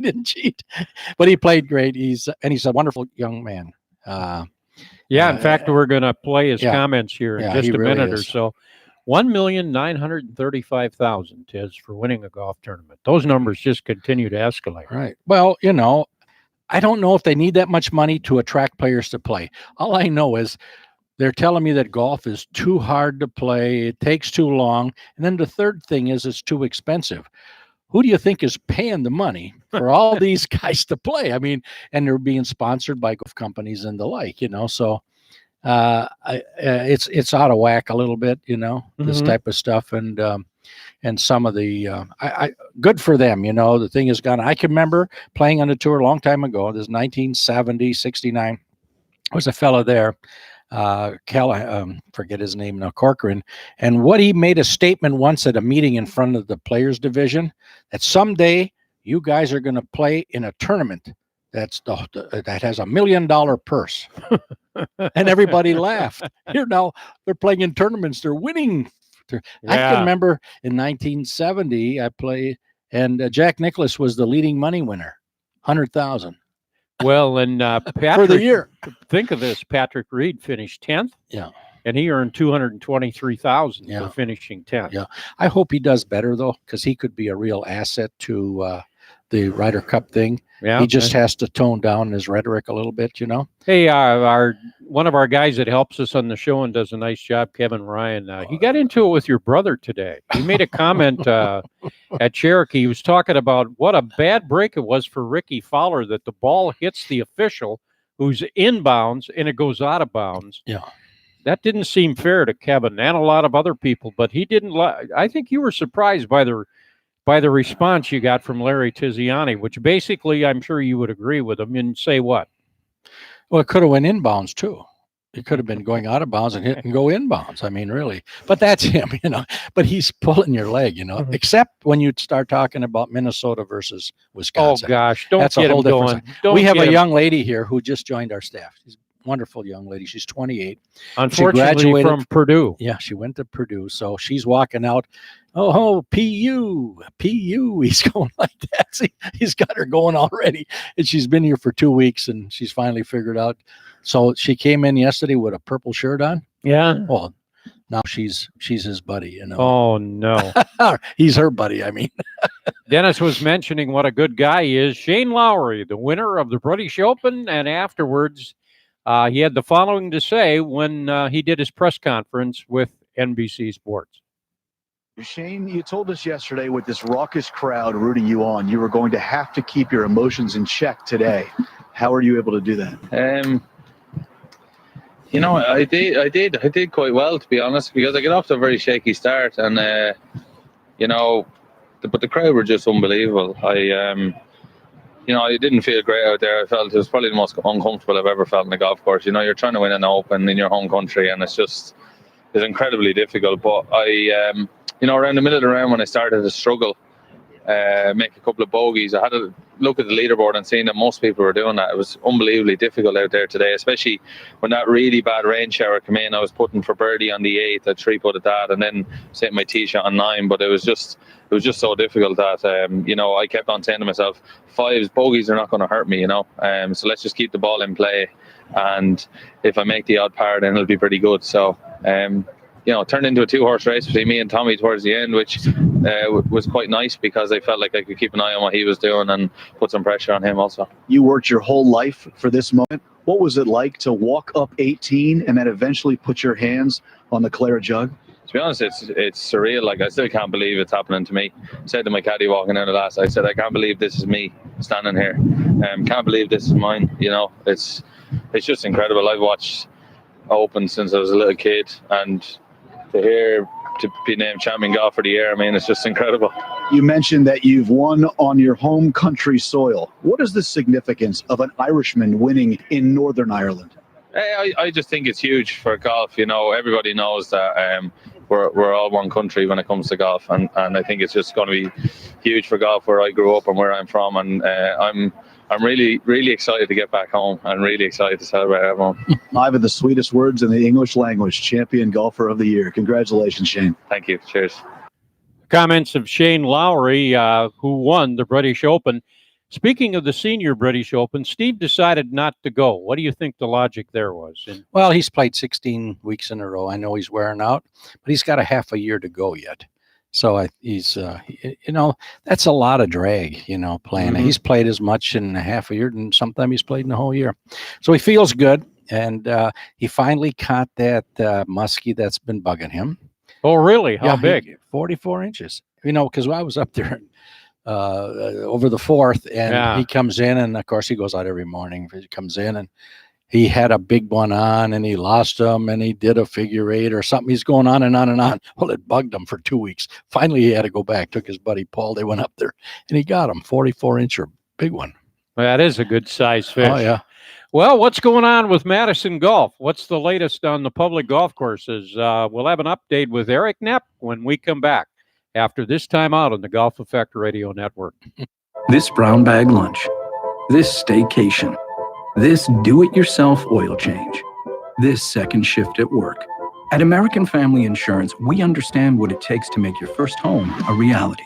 didn't cheat, but he played great. He's a wonderful young man. In fact, we're going to play his comments here in just a minute or so. 1,935,000, Tiz, for winning a golf tournament. Those numbers just continue to escalate. Right. Well, I don't know if they need that much money to attract players to play. All I know is they're telling me that golf is too hard to play. It takes too long. And then the third thing is it's too expensive. Who do you think is paying the money for all these guys to play? I mean, and they're being sponsored by golf companies and the like, so it's out of whack a little bit, this type of stuff. And some of the good for them, the thing is gone. I can remember playing on the tour a long time ago. This is 1970, 69. There was a fellow there, forget his name now, Corcoran. And what he made a statement once at a meeting in front of the players division that someday you guys are going to play in a tournament that has $1 million purse. And everybody laughed. Now they're playing in tournaments. They're winning. I can remember in 1970, I played, and Jack Nicklaus was the leading money winner, 100,000. Well, and Patrick, for the year. Think of this: Patrick Reed finished 10th. Yeah, and he earned $223,000 for finishing 10th. Yeah, I hope he does better though, because he could be a real asset to the Ryder Cup thing. Yeah, he just has to tone down his rhetoric a little bit, Hey, one of our guys that helps us on the show and does a nice job, Kevin Ryan, he got into it with your brother today. He made a comment at Cherokee. He was talking about what a bad break it was for Ricky Fowler, that the ball hits the official who's inbounds and it goes out of bounds. Yeah. That didn't seem fair to Kevin and a lot of other people, but he didn't. I think you were surprised by the response you got from Larry Tiziani, which basically I'm sure you would agree with him and say what? Well, it could have went inbounds too. It could have been going out of bounds and hit and go inbounds. I mean, really. But that's him, But he's pulling your leg, Mm-hmm. Except when you start talking about Minnesota versus Wisconsin. Oh, gosh. That's get a whole him different. We have a young lady here who just joined our staff. She's a wonderful young lady. She's 28. Unfortunately, from Purdue. Yeah, she went to Purdue. So she's walking out. Oh, PU. He's going like that. See, he's got her going already. And she's been here for 2 weeks and she's finally figured out. So she came in yesterday with a purple shirt on. Yeah. Well, now she's his buddy, Oh, no. He's her buddy, I mean. Dennis was mentioning what a good guy he is. Shane Lowry, the winner of the British Open, and afterwards he had the following to say when he did his press conference with NBC Sports. Shane, you told us yesterday with this raucous crowd rooting you on, you were going to have to keep your emotions in check today. How are you able to do that? I did quite well, to be honest, because I got off to a very shaky start, and but the crowd were just unbelievable. I didn't feel great out there. I felt it was probably the most uncomfortable I've ever felt in a golf course. You're trying to win an Open in your home country, and it's incredibly difficult. But around the middle of the round when I started to struggle, make a couple of bogeys, I had to look at the leaderboard and seeing that most people were doing that. It was unbelievably difficult out there today, especially when that really bad rain shower came in. I was putting for birdie on the 8th, I 3-putted that, and then set my tee shot on 9. But it was just so difficult that I kept on saying to myself, bogeys are not going to hurt me, so let's just keep the ball in play, and if I make the odd par, then it'll be pretty good. So it turned into a 2-horse race between me and Tommy towards the end, which was quite nice because I felt like I could keep an eye on what he was doing and put some pressure on him also. You worked your whole life for this moment. What was it like to walk up 18 and then eventually put your hands on the Clara jug? To be honest, it's surreal. Like, I still can't believe it's happening to me. I said to my caddy walking out of last, I said, I can't believe this is me standing here. Can't believe this is mine. It's just incredible. I've watched Open since I was a little kid, and to be named champion golfer of the year, I mean, it's just incredible. You mentioned that you've won on your home country soil. What is the significance of an Irishman winning in Northern Ireland? I just think it's huge for golf. Everybody knows that we're all one country when it comes to golf, and I think it's just going to be huge for golf where I grew up and where I'm from, and I'm really, really excited to get back home and really excited to celebrate at home. 5 of the sweetest words in the English language, champion golfer of the year. Congratulations, Shane. Thank you. Cheers. Comments of Shane Lowry, who won the British Open. Speaking of the senior British Open, Steve decided not to go. What do you think the logic there was? Well, he's played 16 weeks in a row. I know he's wearing out, but he's got a half a year to go yet. So he's, that's a lot of drag, playing. Mhm. He's played as much in a half a year, and sometimes he's played in the whole year. So he feels good, and he finally caught that muskie that's been bugging him. Oh, really? How big? 44 inches. Because I was up there over the 4th, and he comes in, and of course he goes out every morning. He comes in, and he had a big one on, and he lost him, and he did a figure 8 or something. He's going on and on and on. Well, it bugged him for 2 weeks. Finally, he had to go back. Took his buddy Paul. They went up there, and he got him 44-incher, big one. That is a good size fish. Oh yeah. Well, what's going on with Madison Golf? What's the latest on the public golf courses? We'll have an update with Eric Knepp when we come back after this time out on the Golf Effect Radio Network. This brown bag lunch, this staycation, this do-it-yourself oil change, this second shift at work. At American Family Insurance, we understand what it takes to make your first home a reality.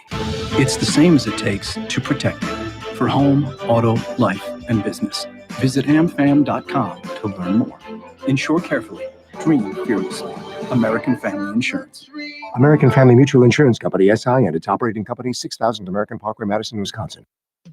It's the same as it takes to protect it for home, auto, life, and business. Visit amfam.com to learn more. Insure carefully. Dream fearlessly. American Family Insurance. American Family Mutual Insurance Company, SI, and its operating company, 6000 American Parkway, Madison, Wisconsin.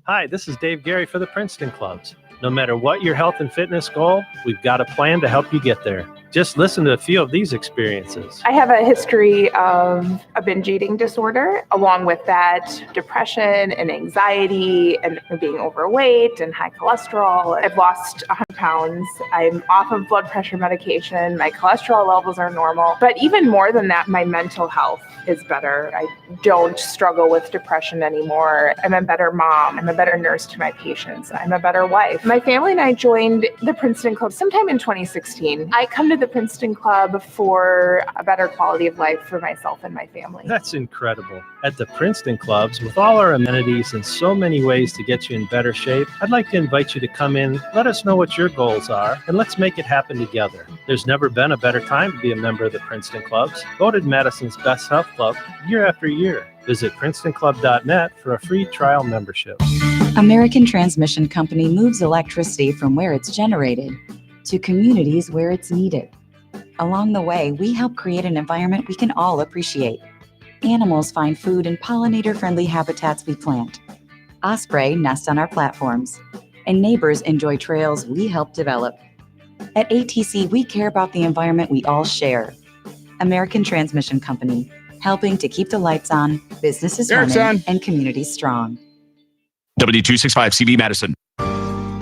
Hi, this is Dave Gary for the Princeton Clubs. No matter what your health and fitness goal, we've got a plan to help you get there. Just listen to a few of these experiences. I have a history of a binge eating disorder. Along with that, depression and anxiety and being overweight and high cholesterol. I've lost 100 pounds. I'm off of blood pressure medication. My cholesterol levels are normal. But even more than that, my mental health is better. I don't struggle with depression anymore. I'm a better mom. I'm a better nurse to my patients. I'm a better wife. My family and I joined the Princeton Club sometime in 2016. I come to the Princeton Club for a better quality of life for myself and my family. That's incredible. At the Princeton Clubs, with all our amenities and so many ways to get you in better shape, I'd like to invite you to come in, let us know what your goals are, and let's make it happen together. There's never been a better time to be a member of the Princeton Clubs, voted Madison's best health club year after year. Visit PrincetonClub.net for a free trial membership. American Transmission Company moves electricity from where it's generated to communities where it's needed. Along the way, we help create an environment we can all appreciate. Animals find food in pollinator-friendly habitats we plant. Osprey nests on our platforms, and neighbors enjoy trails we help develop. At ATC, we care about the environment we all share. American Transmission Company, helping to keep the lights on, businesses running, and communities strong. W265 CB Madison.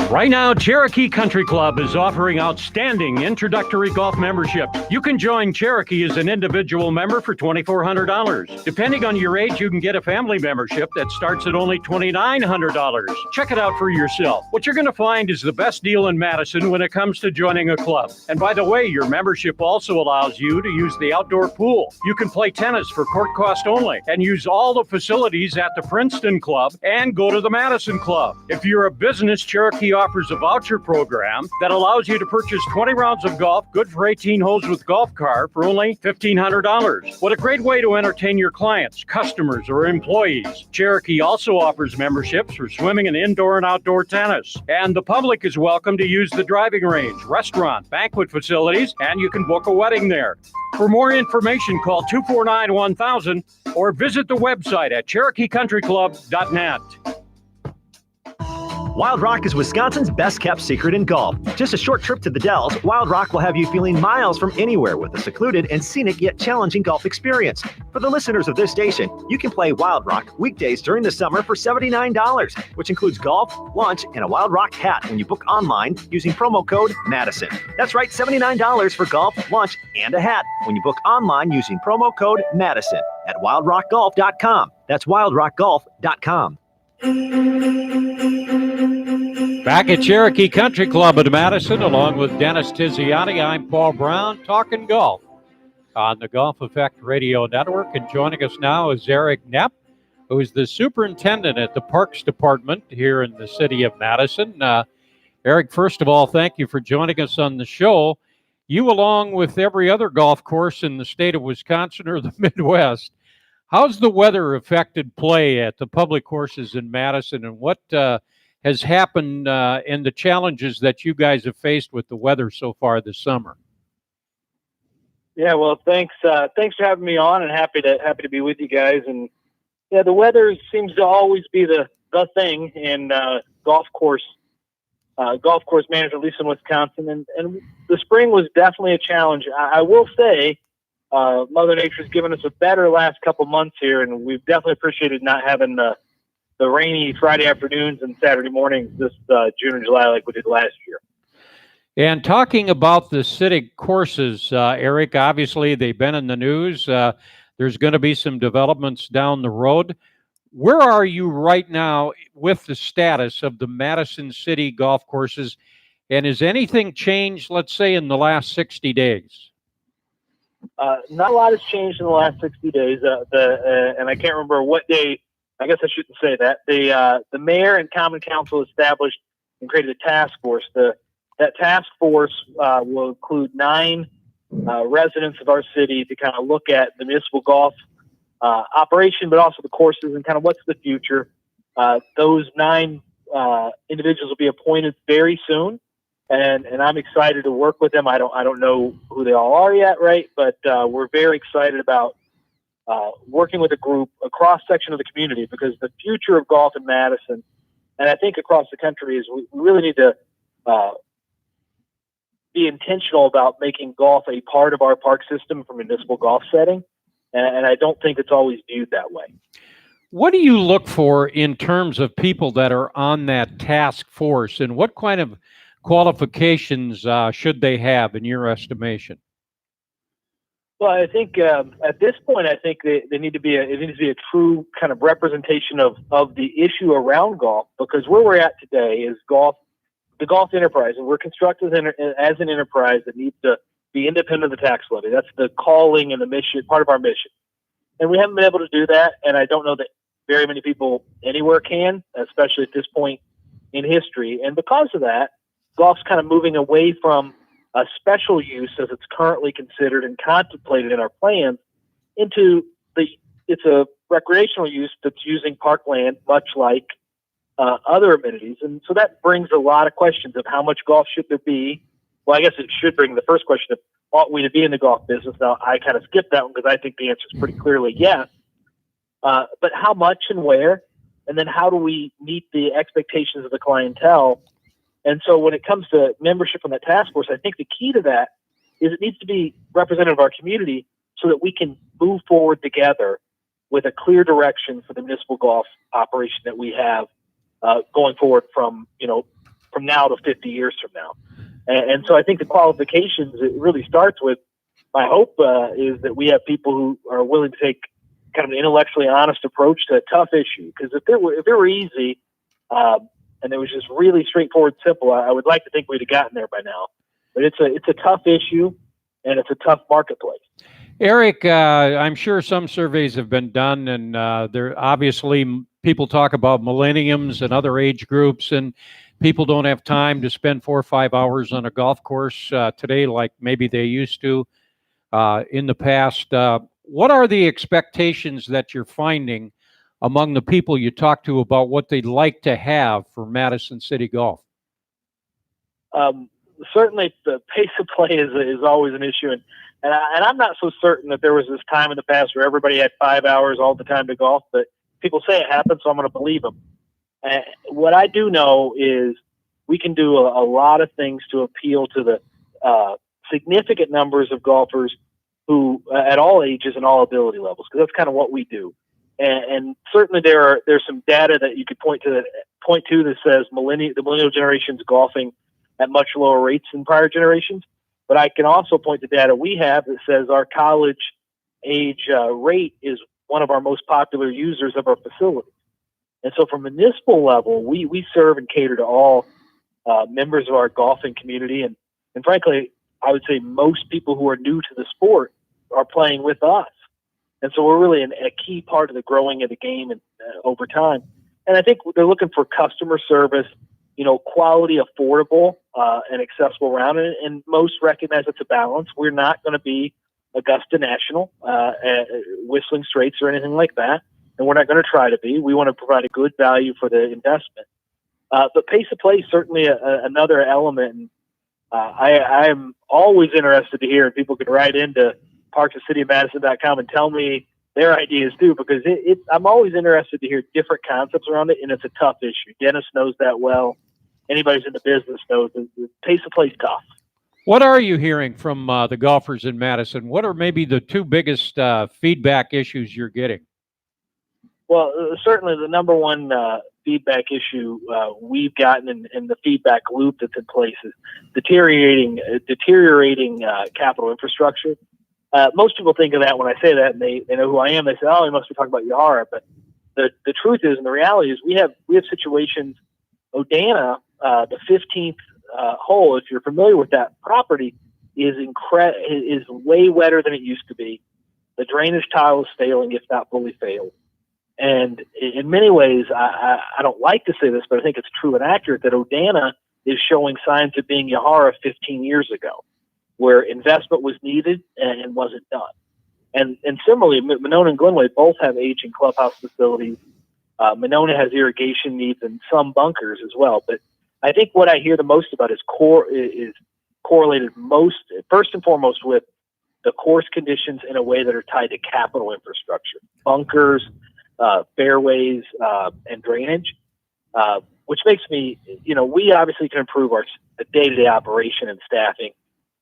Right now, Cherokee Country Club is offering outstanding introductory golf memberships. You can join Cherokee as an individual member for $2,400. Depending on your age, you can get a family membership that starts at only $2,900. Check it out for yourself. What you're going to find is the best deal in Madison when it comes to joining a club. And by the way, your membership also allows you to use the outdoor pool. You can play tennis for court cost only and use all the facilities at the Princeton Club and go to the Madison Club. If you're a business, Cherokee offers a voucher program that allows you to purchase 20 rounds of golf, good for 18 holes with golf cart for only $1,500. What a great way to entertain your clients, customers, or employees. Cherokee also offers memberships for swimming and indoor and outdoor tennis. And the public is welcome to use the driving range, restaurant, banquet facilities, and you can book a wedding there. For more information, call 249-1000 or visit the website at CherokeeCountryClub.net. Wild Rock is Wisconsin's best-kept secret in golf. Just a short trip to the Dells, Wild Rock will have you feeling miles from anywhere with a secluded and scenic yet challenging golf experience. For the listeners of this station, you can play Wild Rock weekdays during the summer for $79, which includes golf, lunch, and a Wild Rock hat when you book online using promo code Madison. That's right, $79 for golf, lunch, and a hat when you book online using promo code Madison at wildrockgolf.com. That's wildrockgolf.com. Back at Cherokee Country Club in Madison, along with Dennis Tiziani, I'm Paul Brown, talking golf on the Golf Effect Radio Network. And joining us now is Eric Knepp, who is the superintendent at the Parks Department here in the city of Madison. Eric, first of all, thank you for joining us on the show. You, along with every other golf course in the state of Wisconsin or the Midwest, how's the weather affected play at the public courses in Madison, and what has happened and the challenges that you guys have faced with the weather so far this summer. Yeah, well, thanks for having me on, and happy to be with you guys. And yeah, the weather seems to always be the thing in golf course management, at least in Wisconsin. And the spring was definitely a challenge. I will say, Mother Nature's given us a better last couple months here, and we've definitely appreciated not having the rainy Friday afternoons and Saturday mornings this June and July like we did last year. And talking about the city courses, Eric, obviously they've been in the news. There's going to be some developments down the road. Where are you right now with the status of the Madison City golf courses? And has anything changed, let's say, in the last 60 days? Not a lot has changed in the last 60 days. And I can't remember what day. I guess I shouldn't say that. The mayor and common council established and created a task force. That task force will include 9 residents of our city to kind of look at the municipal golf operation, but also the courses and kind of what's the future. Those 9 individuals will be appointed very soon, and I'm excited to work with them. I don't know who they all are yet, right? But we're very excited about working with a group, a cross section of the community, because the future of golf in Madison, and I think across the country, is we really need to be intentional about making golf a part of our park system from a municipal golf setting. And I don't think it's always viewed that way. What do you look for in terms of people that are on that task force, and what kind of qualifications should they have in your estimation? Well, I think at this point, I think it needs to be a true kind of representation of the issue around golf, because where we're at today is the golf enterprise, and we're constructed as an enterprise that needs to be independent of the tax levy. That's the calling and the mission, part of our mission. And we haven't been able to do that, and I don't know that very many people anywhere can, especially at this point in history. And because of that, golf's kind of moving away from a special use as it's currently considered and contemplated in our plans into it's a recreational use that's using parkland, much like other amenities. And so that brings a lot of questions of how much golf should there be. Well, I guess it should bring the first question of, ought we to be in the golf business? Now, I kind of skipped that one because I think the answer is pretty clearly yes. But how much and where? And then how do we meet the expectations of the clientele? And so when it comes to membership on that task force, I think the key to that is it needs to be representative of our community so that we can move forward together with a clear direction for the municipal golf operation that we have going forward from now to 50 years from now. And so I think the qualifications, it really starts with, my hope is that we have people who are willing to take kind of an intellectually honest approach to a tough issue. Because if it were easy and it was just really straightforward, simple, I would like to think we'd have gotten there by now. But it's a tough issue, and it's a tough marketplace. Eric, I'm sure some surveys have been done, and there obviously people talk about millenniums and other age groups, and people don't have time to spend 4 or 5 hours on a golf course today like maybe they used to in the past. What are the expectations that you're finding among the people you talk to about what they'd like to have for Madison City Golf? Certainly the pace of play is always an issue. And I'm not so certain that there was this time in the past where everybody had 5 hours all the time to golf, but people say it happened, so I'm going to believe them. What I do know is we can do a lot of things to appeal to the significant numbers of golfers who at all ages and all ability levels, because that's kind of what we do. And certainly there's some data that you could point to that says the millennial generation's golfing at much lower rates than prior generations. But I can also point to data we have that says our college age rate is one of our most popular users of our facilities. And so from a municipal level, we serve and cater to all members of our golfing community. And frankly, I would say most people who are new to the sport are playing with us. And so we're really a key part of the growing of the game and over time. And I think they're looking for customer service, quality, affordable, and accessible around it. And most recognize it's a balance. We're not going to be Augusta National, Whistling Straits or anything like that. And we're not going to try to be. We want to provide a good value for the investment. But pace of play is certainly another element. And, I'm always interested to hear, and people can write into parksandcityofmadison.com and tell me their ideas too, because I'm always interested to hear different concepts around it, and it's a tough issue. Dennis knows that well. Anybody who's in the business knows the pace of play is tough. What are you hearing from the golfers in Madison? What are maybe the two biggest feedback issues you're getting? Well, certainly the number one feedback issue we've gotten in the feedback loop that's in place is deteriorating capital infrastructure. Most people think of that when I say that, and they know who I am. They say, "Oh, he must be talking about Yahara." But the truth is, and the reality is, we have situations. Odana, the 15th hole, if you're familiar with that property, is way wetter than it used to be. The drainage tile is failing, if not fully failed. And in many ways, I don't like to say this, but I think it's true and accurate that Odana is showing signs of being Yahara 15 years ago, where investment was needed and wasn't done. And similarly, Monona and Glenway both have aging clubhouse facilities. Monona has irrigation needs and some bunkers as well. But I think what I hear the most about is correlated first and foremost with the course conditions in a way that are tied to capital infrastructure, bunkers, fairways, and drainage, which makes me, we obviously can improve our day-to-day operation and staffing.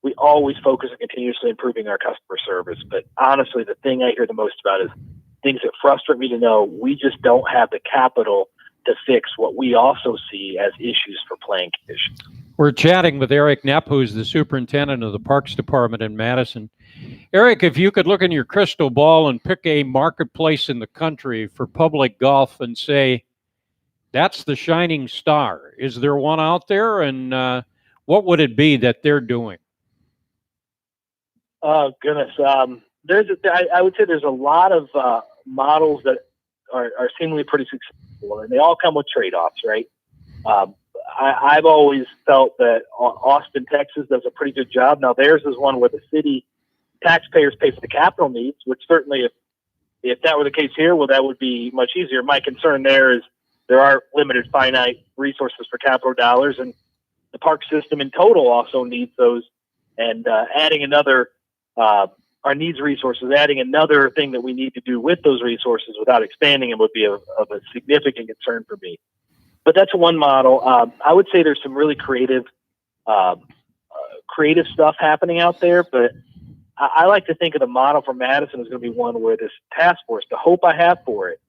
We always focus on continuously improving our customer service. But honestly, the thing I hear the most about is things that frustrate me to know we just don't have the capital to fix what we also see as issues for playing conditions. We're chatting with Eric Knepp, who's the superintendent of the Parks Department in Madison. Eric, if you could look in your crystal ball and pick a marketplace in the country for public golf and say, that's the shining star, is there one out there? And what would it be that they're doing? Oh, goodness. I would say there's a lot of models that are seemingly pretty successful, and they all come with trade-offs, right? I've always felt that Austin, Texas does a pretty good job. Now, theirs is one where the city taxpayers pay for the capital needs, which certainly if that were the case here, well, that would be much easier. My concern there is there are limited finite resources for capital dollars, and the park system in total also needs those. And adding another our needs resources, adding another thing that we need to do with those resources without expanding them would be of a significant concern for me. But that's one model. I would say there's some really creative stuff happening out there, but I like to think of the model for Madison as going to be one where this task force, the hope I have for it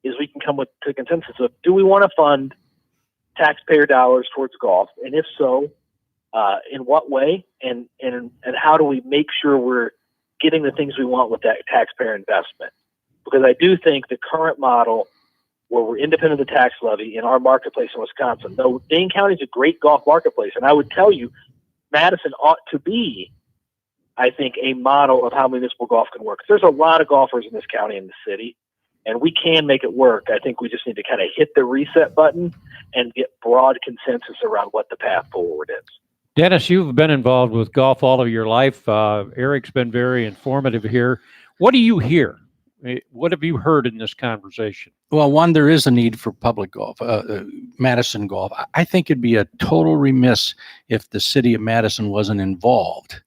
is we can come to a consensus of, do we want to fund taxpayer dollars towards golf? And if so, in what way? And how do we make sure we're getting the things we want with that taxpayer investment? Because I do think the current model where we're independent of the tax levy in our marketplace in Wisconsin, though Dane County is a great golf marketplace, and I would tell you Madison ought to be, I think, a model of how municipal golf can work. There's a lot of golfers in this county and the city, and we can make it work. I think we just need to kind of hit the reset button and get broad consensus around what the path forward is. Dennis, you've been involved with golf all of your life. Eric's been very informative here. What do you hear? What have you heard in this conversation? Well, one, there is a need for public golf, Madison golf. I think it'd be a total remiss if the city of Madison wasn't involved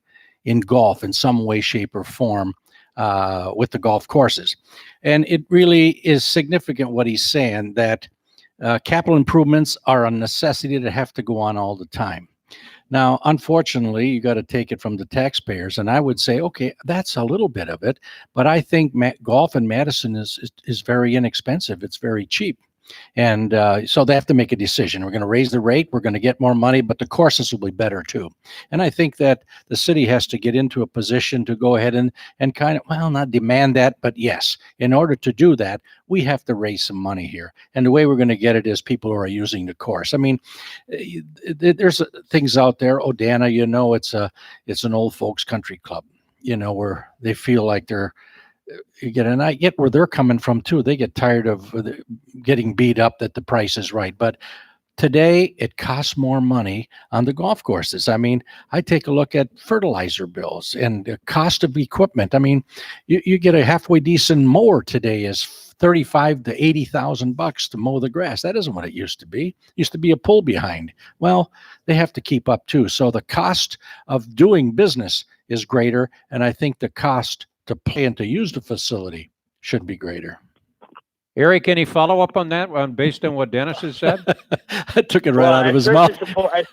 in golf in some way, shape, or form with the golf courses. And it really is significant what he's saying, that capital improvements are a necessity that have to go on all the time. Now, unfortunately, you got to take it from the taxpayers, and I would say, okay, that's a little bit of it, but I think golf in Madison is very inexpensive. It's very cheap. And so they have to make a decision. We're going to raise the rate. We're going to get more money, but the courses will be better too. And I think that the city has to get into a position to go ahead and kind of, well, not demand that, but yes, in order to do that, we have to raise some money here. And the way we're going to get it is people who are using the course. I mean, there's things out there. Odana, it's an old folks country club, where they feel like and I get where they're coming from too. They get tired of getting beat up that the price is right. But today it costs more money on the golf courses. I mean, I take a look at fertilizer bills and the cost of equipment. I mean, you get a halfway decent mower today is 35 to 80,000 bucks to mow the grass. That isn't what it used to be. It used to be a pull behind. Well, they have to keep up too. So the cost of doing business is greater, and I think the cost to pay and to use the facility should be greater. Eric, any follow up on that based on what Dennis has said? I took it right out of his mouth. I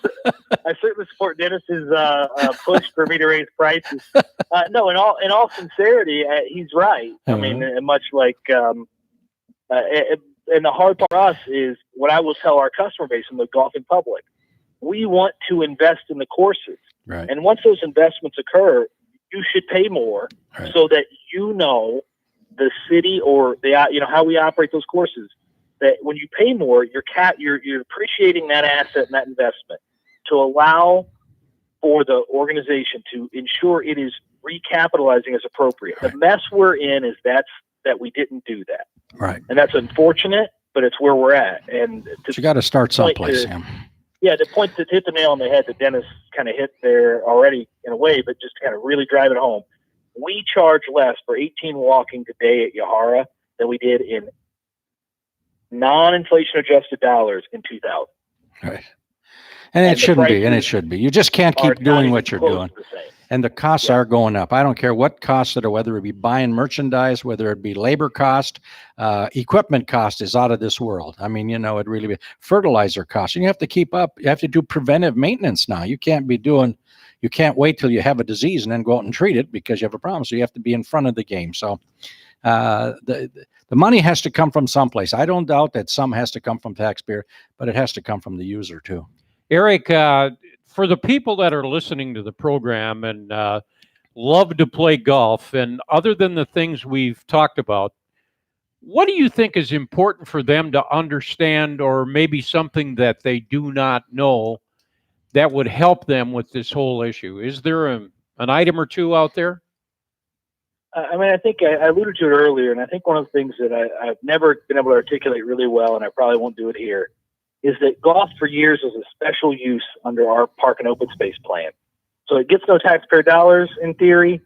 certainly support Dennis's push for me to raise prices. No, in all sincerity, he's right. I mean, much like, and the hard part for us is what I will tell our customer base in the golfing public. We want to invest in the courses, right? And once those investments occur, you should pay more, right, so that you know the city or how we operate those courses, that when you pay more, you're appreciating that asset and that investment to allow for the organization to ensure it is recapitalizing as appropriate. Right. The mess we're in is that we didn't do that. Right. And that's unfortunate, but it's where we're at. And you got to start someplace, Sam. Yeah, the point to hit the nail on the head that Dennis kind of hit there already in a way, but just to kind of really drive it home. We charge less for 18 walking today at Yahara than we did in non-inflation adjusted dollars in 2000. Right. And it shouldn't be, and it should be. You just can't keep doing what you're doing. And the costs are going up. I don't care what costs it are, whether it be buying merchandise, whether it be labor cost, equipment cost is out of this world. I mean, it really be fertilizer costs. And you have to keep up. You have to do preventive maintenance now. You can't wait till you have a disease and then go out and treat it because you have a problem. So you have to be in front of the game. So the money has to come from someplace. I don't doubt that some has to come from taxpayer, but it has to come from the user too. Eric, for the people that are listening to the program and love to play golf, and other than the things we've talked about, what do you think is important for them to understand, or maybe something that they do not know that would help them with this whole issue? Is there an item or two out there? I mean, I think I alluded to it earlier, and I think one of the things that I've never been able to articulate really well, and I probably won't do it here, is that golf for years was a special use under our park and open space plan. So it gets no taxpayer dollars in theory,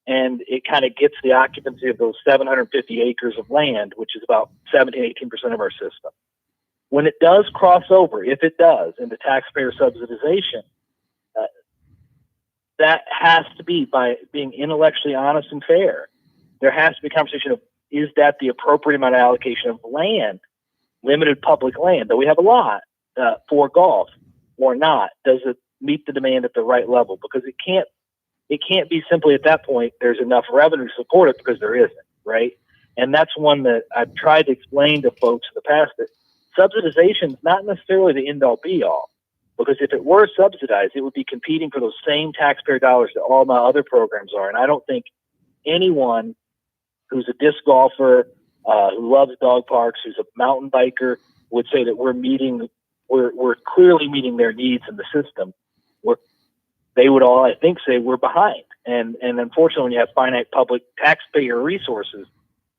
and it kind of gets the occupancy of those 750 acres of land, which is about 17-18% of our system. When it does cross over, if it does, into taxpayer subsidization, that has to be by being intellectually honest and fair. There has to be a conversation of, is that the appropriate amount of allocation of land, limited public land, that we have a lot for golf or not? Does it meet the demand at the right level? Because it can't be simply at that point there's enough revenue to support it, because there isn't, right? And that's one that I've tried to explain to folks in the past, that subsidization is not necessarily the end-all be-all, because if it were subsidized, it would be competing for those same taxpayer dollars that all my other programs are. And I don't think anyone who's a disc golfer, who loves dog parks, who's a mountain biker, would say that we're clearly meeting their needs in the system. They would all, I think, say we're behind. And unfortunately, when you have finite public taxpayer resources,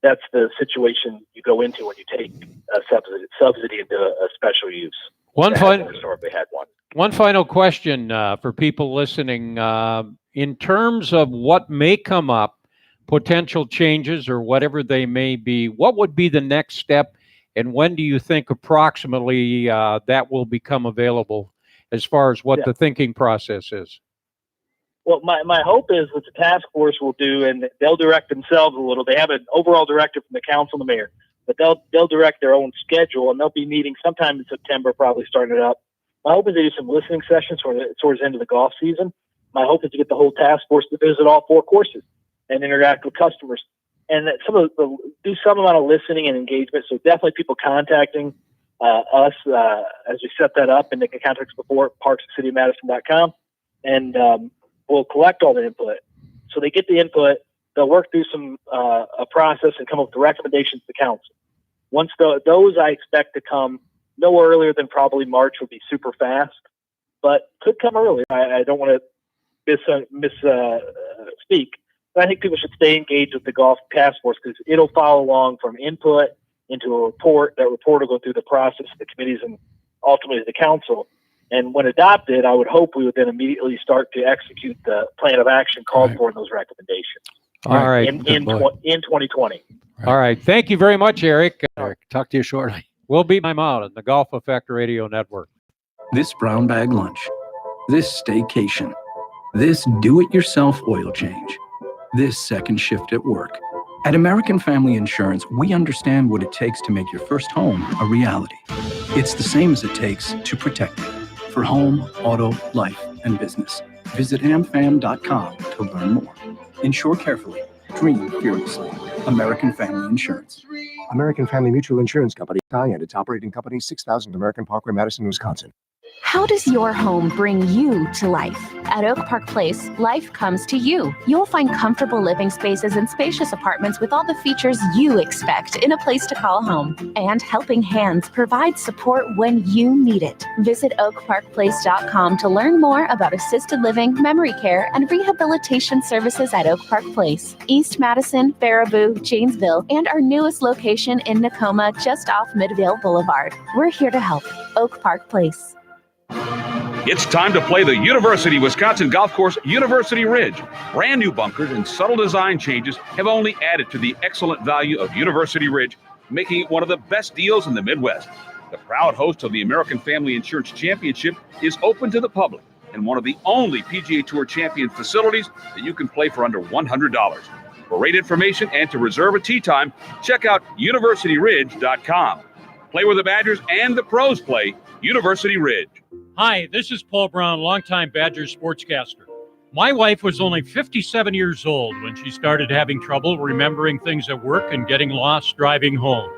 that's the situation you go into when you take a subsidy into a special use. One final question for people listening. In terms of what may come up, potential changes or whatever they may be, what would be the next step, and when do you think approximately that will become available as far as what the thinking process is? Well, my hope is that the task force will do, and they'll direct themselves a little. They have an overall directive from the council and the mayor, but they'll direct their own schedule, and they'll be meeting sometime in September, probably starting it up. My hope is to do some listening sessions towards the end of the golf season. My hope is to get the whole task force to visit all 4 courses and interact with customers, and that do some amount of listening and engagement. So definitely people contacting us as we set that up, and they can contact us before parkscityofmadison.com, and we'll collect all the input. So they get the input, they'll work through some a process and come up with the recommendations to the council. Once those I expect to come no earlier than probably March, would be super fast, but could come earlier. I don't want to misspeak, but I think people should stay engaged with the golf task force, because it'll follow along from input into a report. That report will go through the process of the committees and ultimately to the council. And when adopted, I would hope we would then immediately start to execute the plan of action called for in those recommendations. All right. In 2020. All right. Thank you very much, Eric. Eric, talk to you shortly. We'll be time out on the Golf Effect Radio Network. This brown bag lunch, this staycation, this do-it-yourself oil change, this second shift at work. At American Family Insurance, we understand what it takes to make your first home a reality. It's the same as it takes to protect it. For home, auto, life, and business. Visit amfam.com to learn more. Insure carefully. Dream fearlessly. American Family Insurance. American Family Mutual Insurance Company, and its operating company, 6000 American Parkway, Madison, Wisconsin. How does your home bring you to life? At Oak Park Place, life comes to you. You'll find comfortable living spaces and spacious apartments with all the features you expect in a place to call home. And Helping Hands provides support when you need it. Visit oakparkplace.com to learn more about assisted living, memory care, and rehabilitation services at Oak Park Place, East Madison, Baraboo, Janesville, and our newest location in Tacoma, just off Midvale Boulevard. We're here to help. Oak Park Place. It's time to play the University Wisconsin Golf Course University Ridge. Brand new bunkers and subtle design changes have only added to the excellent value of University Ridge, making it one of the best deals in the Midwest. The proud host of the American Family Insurance Championship is open to the public and one of the only PGA Tour champion facilities that you can play for under $100. For rate information and to reserve a tee time, check out universityridge.com. Play where the Badgers and the pros play. University Ridge. Hi, this is Paul Brown, longtime Badgers sportscaster. My wife was only 57 years old when she started having trouble remembering things at work and getting lost driving home.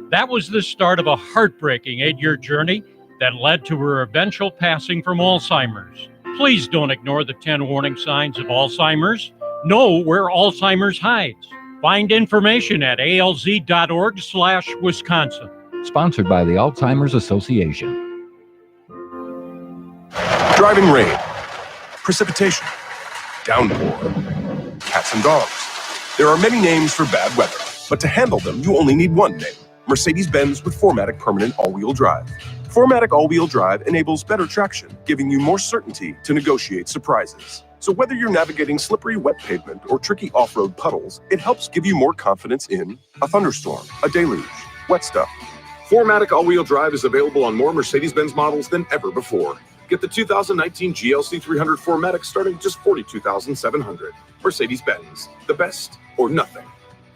That was the start of a heartbreaking 8-year journey that led to her eventual passing from Alzheimer's. Please don't ignore the 10 warning signs of Alzheimer's. Know where Alzheimer's hides. Find information at alz.org/Wisconsin. Sponsored by the Alzheimer's Association. Driving rain, precipitation, downpour, cats and dogs. There are many names for bad weather, but to handle them, you only need one name. Mercedes-Benz with 4MATIC Permanent All-Wheel Drive. 4MATIC All-Wheel Drive enables better traction, giving you more certainty to negotiate surprises. So whether you're navigating slippery wet pavement or tricky off-road puddles, it helps give you more confidence in a thunderstorm, a deluge, wet stuff. 4MATIC All-Wheel Drive is available on more Mercedes-Benz models than ever before. Get the 2019 GLC 300 4MATIC starting at just $42,700. Mercedes-Benz, the best or nothing.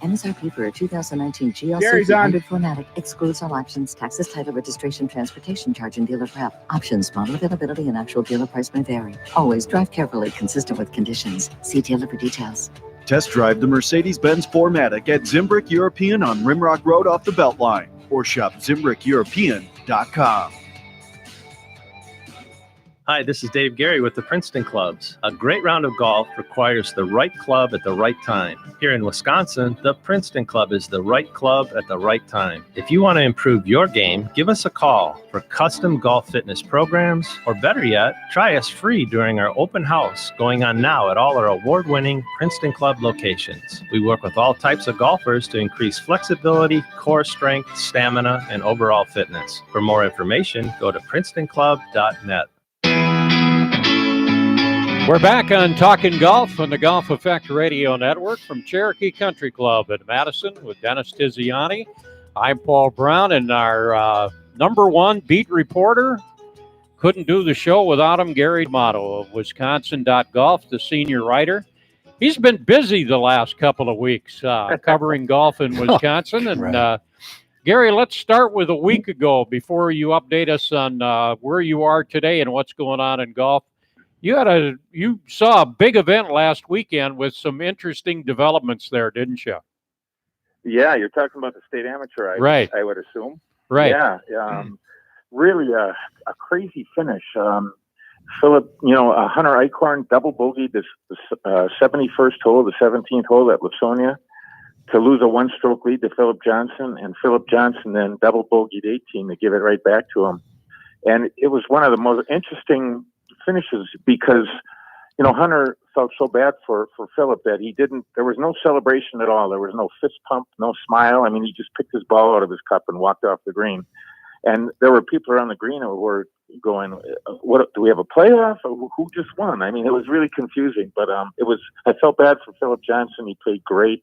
MSRP for a 2019 GLC Gary's on. 300 4MATIC excludes all options, taxes, title, registration, transportation charge, and dealer prep. Options, model availability, and actual dealer price may vary. Always drive carefully, consistent with conditions. See dealer for details. Test drive the Mercedes-Benz 4MATIC at Zimbrick European on Rimrock Road off the Beltline, or shop ZimbrickEuropean.com. Hi, this is Dave Gary with the Princeton Clubs. A great round of golf requires the right club at the right time. Here in Wisconsin, the Princeton Club is the right club at the right time. If you want to improve your game, give us a call for custom golf fitness programs, or better yet, try us free during our open house going on now at all our award-winning Princeton Club locations. We work with all types of golfers to increase flexibility, core strength, stamina, and overall fitness. For more information, go to princetonclub.net. We're back on Talking Golf on the Golf Effect Radio Network from Cherokee Country Club in Madison with Dennis Tiziani. I'm Paul Brown, and our number one beat reporter. Couldn't do the show without him, Gary D'Amato of Wisconsin.golf, the senior writer. He's been busy the last couple of weeks covering golf in Wisconsin. And Right. Gary, let's start with a week ago before you update us on where you are today and what's going on in golf. You saw a big event last weekend with some interesting developments there, didn't you? Yeah, you're talking about the state amateur, Right. I would assume. Right. Yeah, really a crazy finish. Philip, Hunter Eichhorn double bogeyed the 71st hole, the 17th hole at Lawsonia to lose a one-stroke lead to Philip Johnson, and Philip Johnson then double bogeyed 18 to give it right back to him. And it was one of the most interesting finishes because, Hunter felt so bad for Philip that there was no celebration at all. There was no fist pump, no smile. I mean, he just picked his ball out of his cup and walked off the green. And there were people around the green who were going, "What do we have a playoff? Who just won?" I mean, it was really confusing. But I felt bad for Philip Johnson. He played great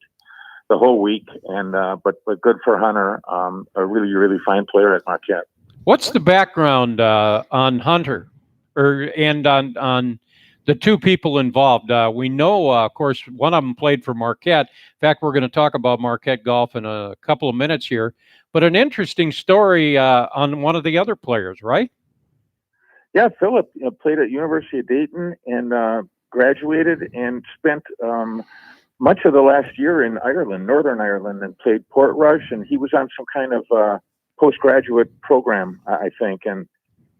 the whole week, and but good for Hunter, a really, really fine player at Marquette. What's the background on Hunter, and on the two people involved? We know, of course, one of them played for Marquette. In fact, we're going to talk about Marquette golf in a couple of minutes here. But an interesting story on one of the other players, right? Yeah, Philip played at University of Dayton and graduated and spent much of the last year in Ireland, Northern Ireland, and played Portrush. And he was on some kind of postgraduate program, I think, and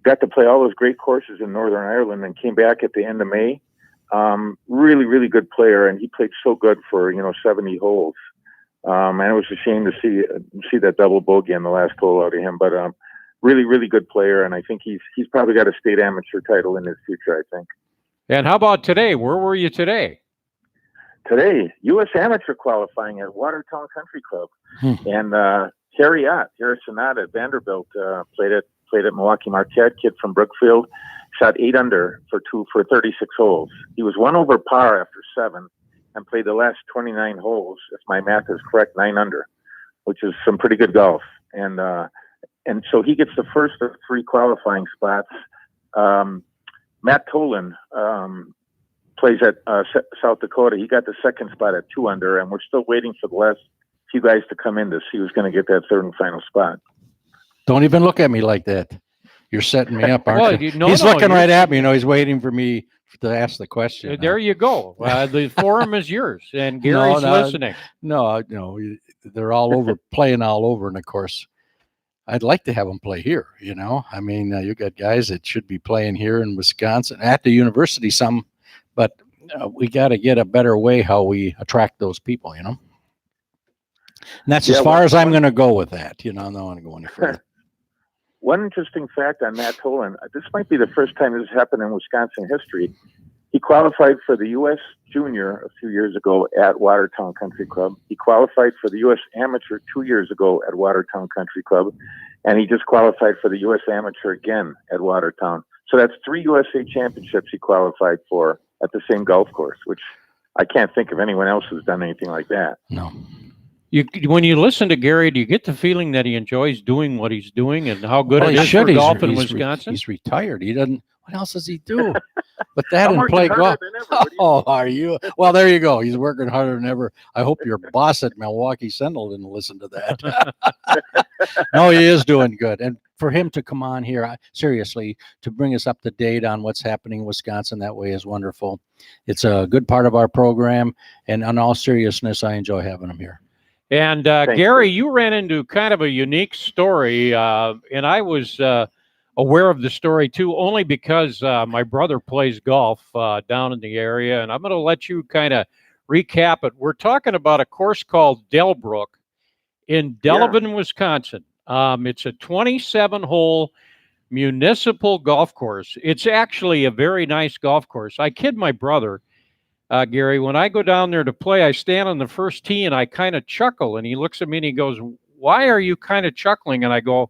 got to play all those great courses in Northern Ireland and came back at the end of May. Really, really good player, and he played so good for 70 holes. And it was a shame to see that double bogey on the last hole out of him, but really, really good player, and I think he's probably got a state amateur title in his future, I think. And how about today? Where were you today? Today, U.S. Amateur qualifying at Watertown Country Club, and Harry Sonata at Vanderbilt played at Milwaukee Marquette, kid from Brookfield, shot 8 under for 36 holes. He was 1 over par after 7 and played the last 29 holes, if my math is correct, 9 under, which is some pretty good golf. And so he gets the first of 3 qualifying spots. Matt Tolan plays at South Dakota. He got the second spot at 2 under, and we're still waiting for the last few guys to come in to see who's going to get that third and final spot. Don't even look at me like that. You're setting me up, aren't Well, you? no, He's no, looking you're- right at me. He's waiting for me to ask the question. There you go. The forum is yours, and Gary's listening. No, they're all over, playing all over. And of course, I'd like to have them play here. I mean, you got guys that should be playing here in Wisconsin at the university, but we got to get a better way how we attract those people, And that's as far as I'm going to go with that. I don't want to go any further. One interesting fact on Matt Tolan, this might be the first time this has happened in Wisconsin history. He qualified for the U.S. Junior a few years ago at Watertown Country Club. He qualified for the U.S. Amateur 2 years ago at Watertown Country Club. And he just qualified for the U.S. Amateur again at Watertown. So that's 3 USA championships he qualified for at the same golf course, which I can't think of anyone else who's done anything like that. No. When you listen to Gary, do you get the feeling that he enjoys doing what he's doing and how good it is for He's- golf in he's Wisconsin? He's retired. He doesn't. What else does he do? But that I'm and play working golf. harder than ever. What do you Oh, are you? Well, there you go. He's working harder than ever. I hope your boss at Milwaukee Sentinel didn't listen to that. No, he is doing good. And for him to come on here, seriously, to bring us up to date on what's happening in Wisconsin that way is wonderful. It's a good part of our program. And on all seriousness, I enjoy having him here. And Gary, you ran into kind of a unique story, and I was aware of the story too, only because my brother plays golf down in the area, and I'm going to let you kind of recap it. We're talking about a course called Delbrook in Delavan, Wisconsin. It's a 27-hole municipal golf course. It's actually a very nice golf course. I kid my brother. Gary, when I go down there to play, I stand on the first tee and I kind of chuckle, and he looks at me and he goes, "Why are you kind of chuckling?" And I go,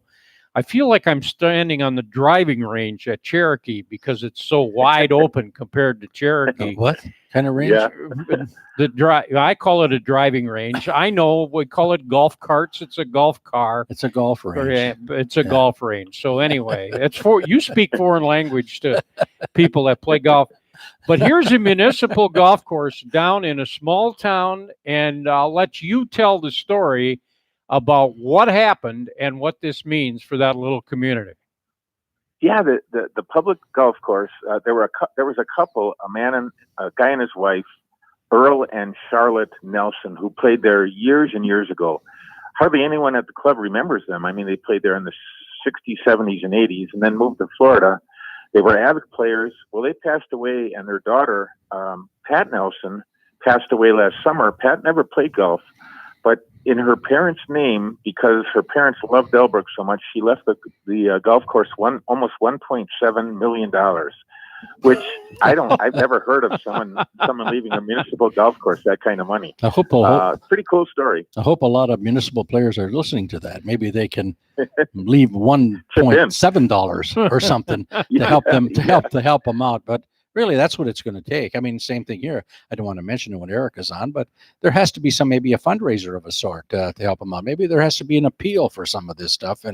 "I feel like I'm standing on the driving range at Cherokee because it's so wide open compared to Cherokee." What kind of range? Yeah. I call it a driving range. I know we call it golf carts. It's a golf car. It's a golf range. It's a golf range. So anyway, you speak foreign language to people that play golf. But here's a municipal golf course down in a small town, and I'll let you tell the story about what happened and what this means for that little community. Yeah, the public golf course. There was a couple, a guy and his wife, Earl and Charlotte Nelson, who played there years and years ago. Hardly anyone at the club remembers them. I mean, they played there in the 60s, 70s, and 80s, and then moved to Florida. They were avid players. Well, they passed away, and their daughter, Pat Nelson, passed away last summer. Pat never played golf, but in her parents' name, because her parents loved Delbrook so much, she left the golf course almost $1.7 million. which I've never heard of someone leaving a municipal golf course that kind of money. I hope Pretty cool story. I hope a lot of municipal players are listening to that. Maybe they can leave $1.7 or something to help them help them out. But really, that's what it's going to take. I mean, same thing here. I don't want to mention it when Erica's on, but there has to be maybe a fundraiser of a sort to help them out. Maybe there has to be an appeal for some of this stuff,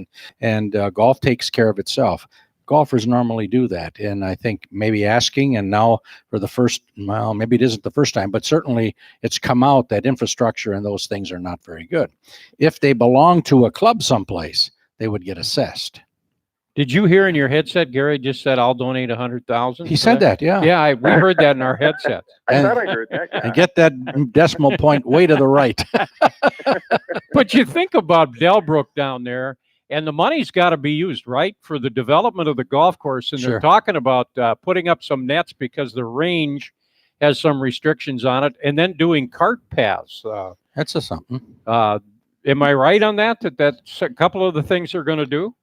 and golf takes care of itself. Golfers normally do that, and I think maybe asking, and now for the first, well, maybe it isn't the first time, but certainly it's come out that infrastructure and those things are not very good. If they belong to a club someplace, they would get assessed. Did you hear in your headset, Gary just said, I'll donate 100,000? He said that, yeah. Yeah, we heard that in our headset. I thought I heard that. And get that decimal point way to the right. But you think about Delbrook down there, and the money's got to be used, right, for the development of the golf course. And Sure. they're talking about putting up some nets because the range has some restrictions on it, and then doing cart paths. That's a something. Am I right on that? That's a couple of the things they're going to do?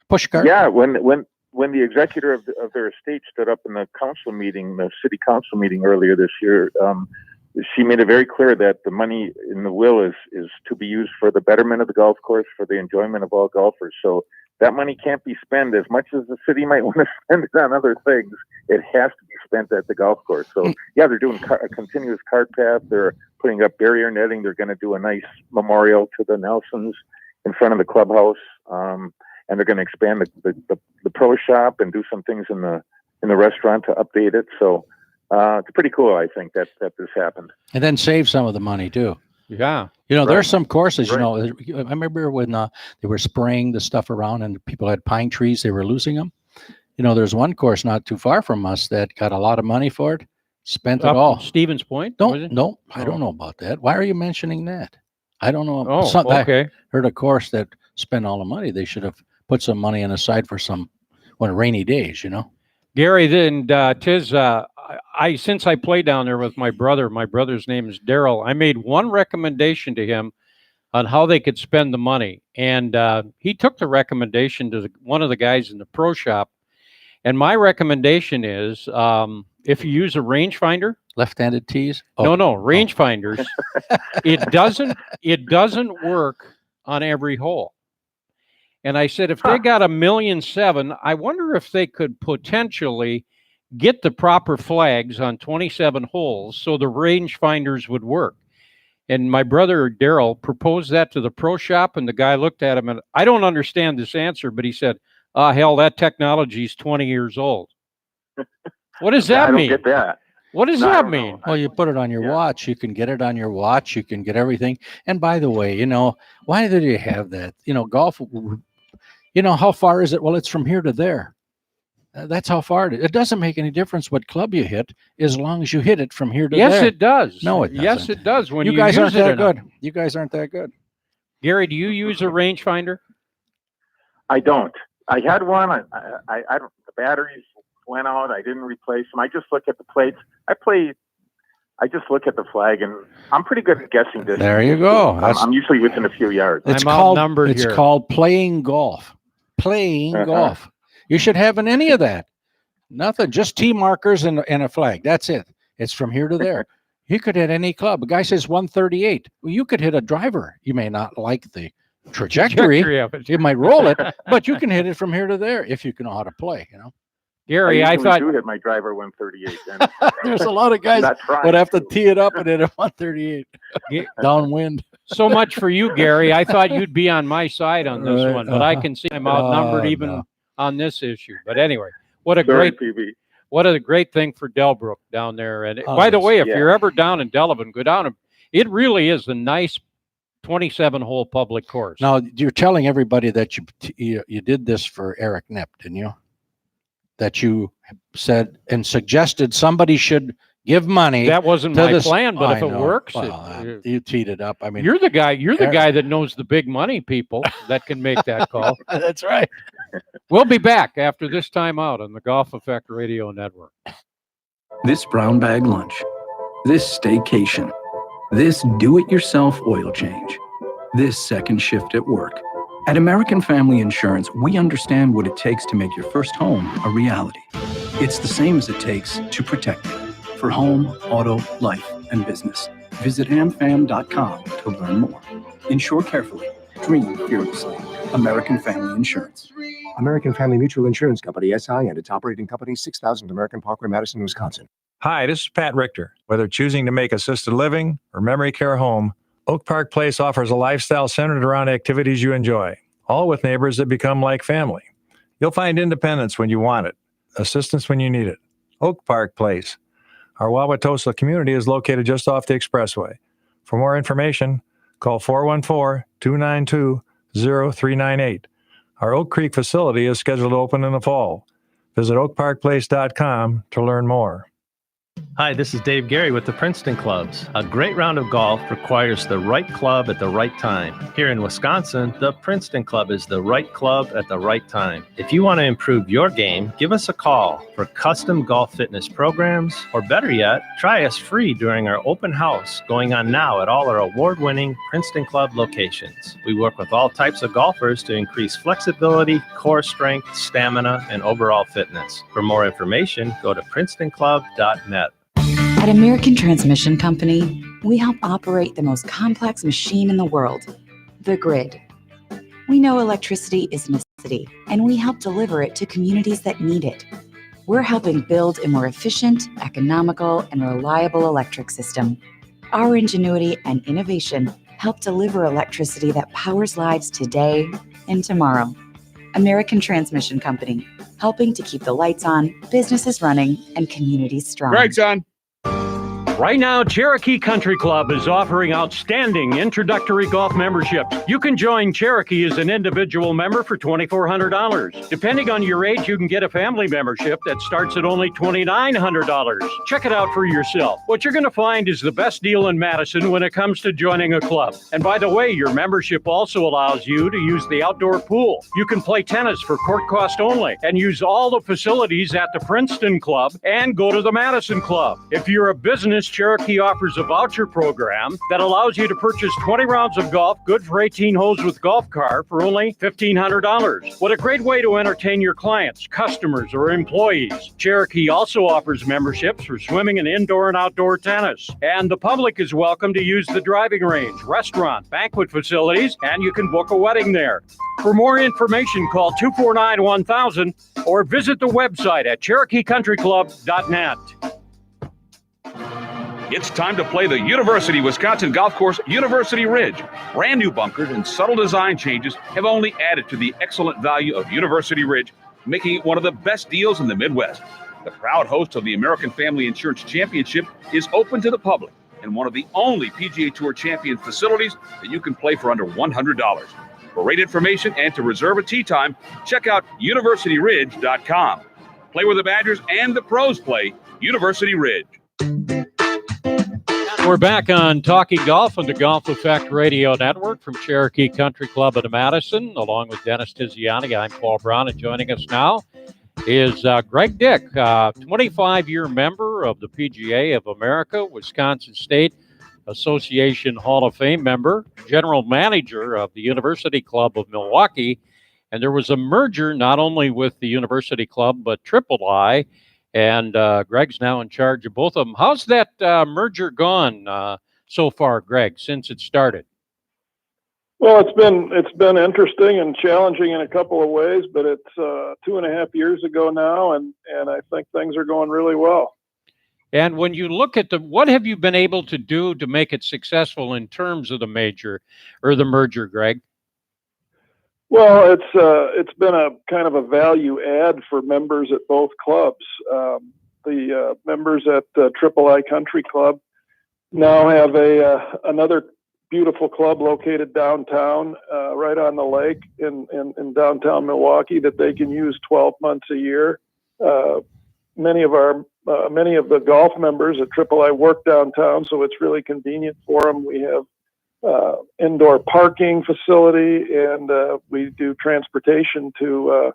Push cart? Yeah, when the executor of their estate stood up in the council meeting, the city council meeting earlier this year, she made it very clear that the money in the will is to be used for the betterment of the golf course, for the enjoyment of all golfers. So that money can't be spent as much as the city might want to spend it on other things. It has to be spent at the golf course. So yeah, they're doing a continuous cart path. They're putting up barrier netting. They're going to do a nice memorial to the Nelsons in front of the clubhouse. And they're going to expand the pro shop and do some things in the restaurant to update it. So it's pretty cool, I think, that this happened. And then save some of the money too. Yeah. You know, Right. there's some courses, Right. I remember when they were spraying the stuff around and people had pine trees, they were losing them. You know, there's one course not too far from us that got a lot of money for it, spent it Up all. Stevens Point? No, was it? no, I don't know about that. Why are you mentioning that? I don't know. Oh, okay. I heard a course that spent all the money. They should have put some money on the side for some rainy days, you know? Gary, then Tiz, since I play down there with my brother's name is Daryl, I made one recommendation to him on how they could spend the money. And he took the recommendation to one of the guys in the pro shop. And my recommendation is if you use a rangefinder. Left-handed tees? No, rangefinders. It doesn't work on every hole. And I said, if they got $1.7 million, I wonder if they could potentially get the proper flags on 27 holes so the rangefinders would work. And my brother Daryl proposed that to the pro shop, and the guy looked at him, and I don't understand this answer, but he said, hell, that technology is 20 years old. What does that mean? I don't get that. What does that mean? Well, you put it on your watch. You can get it on your watch. You can get everything. And by the way, you know, why did you have that? You know, golf, you know, how far is it? Well, it's from here to there. That's how far it is. It doesn't make any difference what club you hit as long as you hit it from here to there. Yes, it does. No, it doesn't. Yes, it does. When you guys use aren't it that enough. good. You guys aren't that good. Gary, do you use a rangefinder? I don't. I had one. I don't. The batteries went out. I didn't replace them. I just look at the plates. I just look at the flag, and I'm pretty good at guessing distance. There you go. I'm usually within a few yards. It's I'm outnumbered here. called playing golf. Playing golf. You should have any of that. Nothing. Just tee markers and a flag. That's it. It's from here to there. You could hit any club. A guy says 138. Well, you could hit a driver. You may not like the trajectory of it. You might roll it, but you can hit it from here to there if you can know how to play, you know. Gary, I usually thought do hit my driver 138. And there's a lot of guys not trying would have to tee it up and hit a 138 downwind. so much for you, Gary. I thought you'd be on my side on this Right, one, but I can see I'm outnumbered even on this issue. But anyway, what a Sorry, great PB. what a great thing for Delbrook down there. And Oh, by the way, if yeah. you're ever down in Delavan, go down. It really is a nice 27-hole public course. Now, you're telling everybody that you did this for Eric Knepp, didn't you? That you said and suggested somebody should give money. That wasn't to my this- plan, but I if it know. works, Well, you teed it up. I mean, you're the guy. You're the Eric- guy that knows the big money people that can make that call. that's right. We'll be back after this time out on the Golf Effect Radio Network. This brown bag lunch, this staycation, this do-it-yourself oil change, this second shift at work. At American Family Insurance, we understand what it takes to make your first home a reality. It's the same as it takes to protect it for home, auto, life, and business. Visit amfam.com to learn more. Insure carefully. Dream fearlessly. American Family Insurance. American Family Mutual Insurance Company, SI, and its operating company, 6000 American Parkway, Madison, Wisconsin. Hi, this is Pat Richter. Whether choosing to make assisted living or memory care home, Oak Park Place offers a lifestyle centered around activities you enjoy, all with neighbors that become like family. You'll find independence when you want it, assistance when you need it. Oak Park Place. Our Wauwatosa community is located just off the expressway. For more information, call 414-292-0398. Our Oak Creek facility is scheduled to open in the fall. Visit oakparkplace.com to learn more. Hi, this is Dave Gary with the Princeton Clubs. A great round of golf requires the right club at the right time. Here in Wisconsin, the Princeton Club is the right club at the right time. If you want to improve your game, give us a call for custom golf fitness programs, or better yet, try us free during our open house going on now at all our award-winning Princeton Club locations. We work with all types of golfers to increase flexibility, core strength, stamina, and overall fitness. For more information, go to princetonclub.net. At American Transmission Company, we help operate the most complex machine in the world, the grid. We know electricity is a necessity, and we help deliver it to communities that need it. We're helping build a more efficient, economical, and reliable electric system. Our ingenuity and innovation help deliver electricity that powers lives today and tomorrow. American Transmission Company, helping to keep the lights on, businesses running, and communities strong. Greg's on. Right now, Cherokee Country Club is offering outstanding introductory golf memberships. You can join Cherokee as an individual member for $2,400. Depending on your age, you can get a family membership that starts at only $2,900. Check it out for yourself. What you're going to find is the best deal in Madison when it comes to joining a club. And by the way, your membership also allows you to use the outdoor pool. You can play tennis for court cost only and use all the facilities at the Princeton Club and go to the Madison Club. If you're a business, Cherokee offers a voucher program that allows you to purchase 20 rounds of golf, good for 18 holes with golf car for only $1,500. What a great way to entertain your clients, customers, or employees. Cherokee also offers memberships for swimming and indoor and outdoor tennis. And the public is welcome to use the driving range, restaurant, banquet facilities, and you can book a wedding there. For more information, call 249-1000 or visit the website at CherokeeCountryClub.net. It's time to play the University Wisconsin golf course, University Ridge. Brand new bunkers and subtle design changes have only added to the excellent value of University Ridge, making it one of the best deals in the Midwest. The proud host of the American Family Insurance Championship is open to the public and one of the only PGA Tour Champion facilities that you can play for under $100. For rate information and to reserve a tee time, check out universityridge.com. Play where the Badgers and the pros play, University Ridge. We're back on Talking Golf on the Golf Effect Radio Network from Cherokee Country Club in Madison, along with Dennis Tiziani. I'm Paul Brown, and joining us now is Greg Dick, 25-year member of the PGA of America, Wisconsin State Association Hall of Fame member, general manager of the University Club of Milwaukee. And there was a merger not only with the University Club, but Triple I. And Greg's now in charge of both of them. How's that merger gone so far, Greg, since it started? Well, it's been interesting and challenging in a couple of ways, but it's 2.5 years ago now, and I think things are going really well. And when you look at what have you been able to do to make it successful in terms of the merger, Greg? Well, it's been a kind of a value add for members at both clubs. The members at Triple I Country Club now have another beautiful club located downtown, right on the lake in downtown Milwaukee that they can use 12 months a year. Many of the golf members at Triple I work downtown, so it's really convenient for them. We have indoor parking facility, and we do transportation to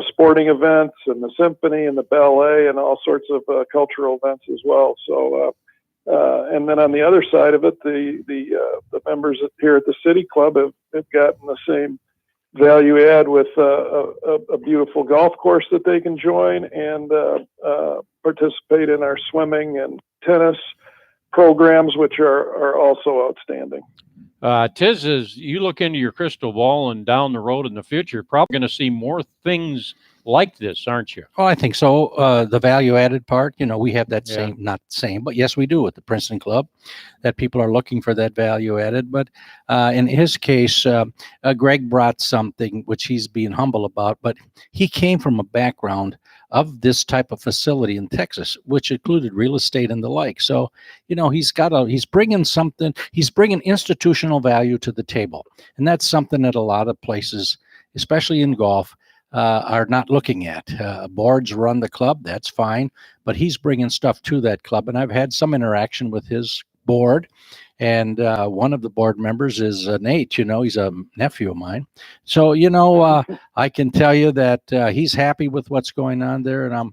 sporting events and the symphony and the ballet and all sorts of cultural events as well. So and then on the other side of it, the members here at the City Club have gotten the same value add with a beautiful golf course that they can join and participate in our swimming and tennis programs, which are also outstanding. Tiz, as you look into your crystal ball and down the road in the future, you're probably going to see more things like this, aren't you? Oh, I think so. The value added part, we have that same, not same, but yes, we do with the Princeton Club, that people are looking for that value added. But in his case, Greg brought something which he's being humble about, but he came from a background of this type of facility in Texas, which included real estate and the like. So, he's bringing something, he's bringing institutional value to the table. And that's something that a lot of places, especially in golf, are not looking at. Boards run the club, that's fine, but he's bringing stuff to that club. And I've had some interaction with his board. And one of the board members is Nate, he's a nephew of mine. So, I can tell you that he's happy with what's going on there, and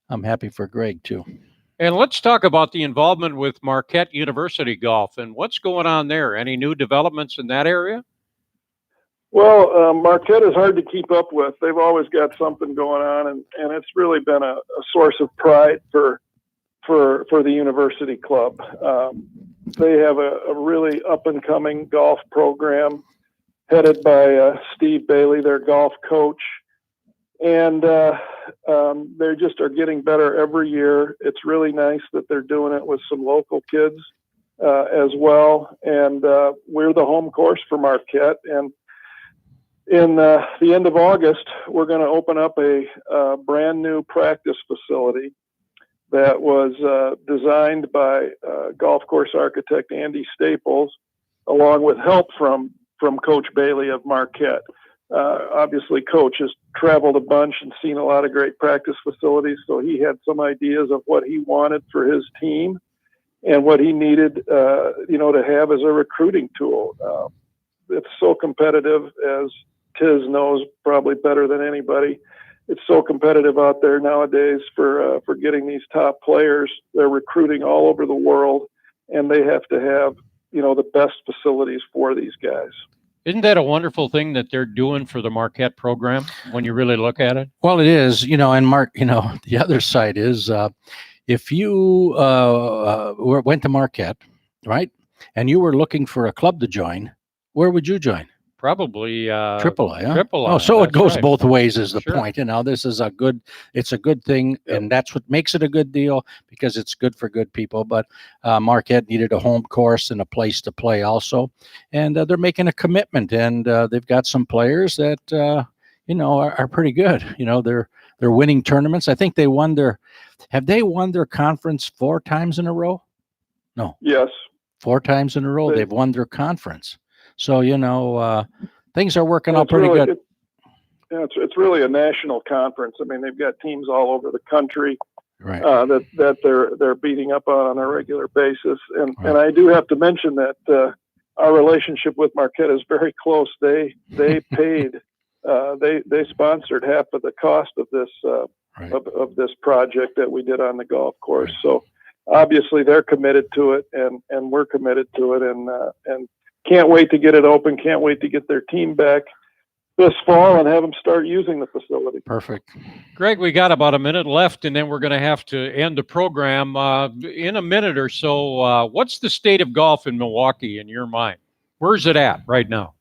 I'm happy for Greg too. And let's talk about the involvement with Marquette University Golf and what's going on there. Any new developments in that area? Well, Marquette is hard to keep up with. They've always got something going on, and it's really been a source of pride for the university club. They have a really up-and-coming golf program headed by Steve Bailey, their golf coach. And they just are getting better every year. It's really nice that they're doing it with some local kids as well. And we're the home course for Marquette. And in the end of August, we're going to open up a brand new practice facility that was designed by golf course architect Andy Staples, along with help from Coach Bailey of Marquette. Obviously, Coach has traveled a bunch and seen a lot of great practice facilities, so he had some ideas of what he wanted for his team and what he needed, to have as a recruiting tool. It's so competitive, as Tiz knows probably better than anybody. It's so competitive out there nowadays for getting these top players. They're recruiting all over the world, and they have to have, the best facilities for these guys. Isn't that a wonderful thing that they're doing for the Marquette program when you really look at it? Well, it is, and Mark, the other side is if you went to Marquette, right, and you were looking for a club to join, where would you join? Probably AAA. Huh? AAA. Oh, so it goes right. both ways is the Sure. point. This is it's a good thing, and that's what makes it a good deal because it's good for good people. But Marquette needed a home course and a place to play also, and they're making a commitment, and they've got some players that are pretty good. They're winning tournaments. I think have they won their conference 4 times in a row? No. Yes. 4 times in a row they've won their conference. So, things are working out pretty good. It's really a national conference. I mean, they've got teams all over the country right. that they're beating up on a regular basis. And I do have to mention that our relationship with Marquette is very close. They paid, they sponsored half of the cost of this of this project that we did on the golf course. Right. So obviously they're committed to it, and we're committed to it, and can't wait to get it open. Can't wait to get their team back this fall and have them start using the facility. Perfect. Greg, we got about a minute left, and then we're going to have to end the program in a minute or so. What's the state of golf in Milwaukee in your mind? Where's it at right now?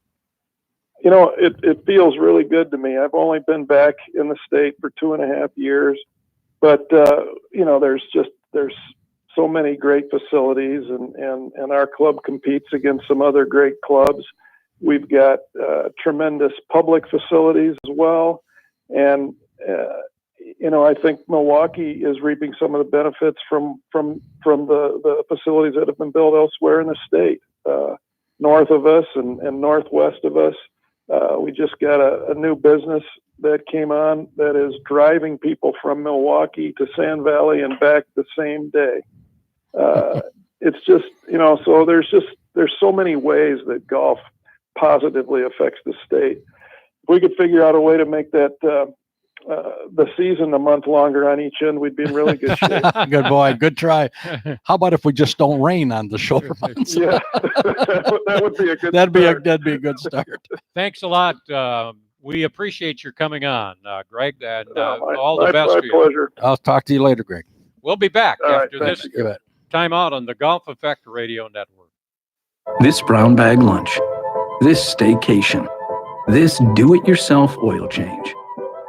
It feels really good to me. I've only been back in the state for 2.5 years, but there's so many great facilities, and our club competes against some other great clubs. We've got tremendous public facilities as well. And, I think Milwaukee is reaping some of the benefits from the facilities that have been built elsewhere in the state. North of us and northwest of us, we just got a new business that came on that is driving people from Milwaukee to Sand Valley and back the same day. It's just, so there's so many ways that golf positively affects the state. If we could figure out a way to make that the season a month longer on each end, we'd be in really good shape. Good boy. Good try. How about if we just don't rain on the shoulder months? Yeah, that would be a good. That'd be a good start. Thanks a lot. We appreciate your coming on, Greg, and all the my best to you. pleasure. I'll talk to you later, Greg. We'll be back All right, after thanks. this You bet. time out on the Golf Effect Radio Network. This brown bag lunch, this staycation, this do-it-yourself oil change,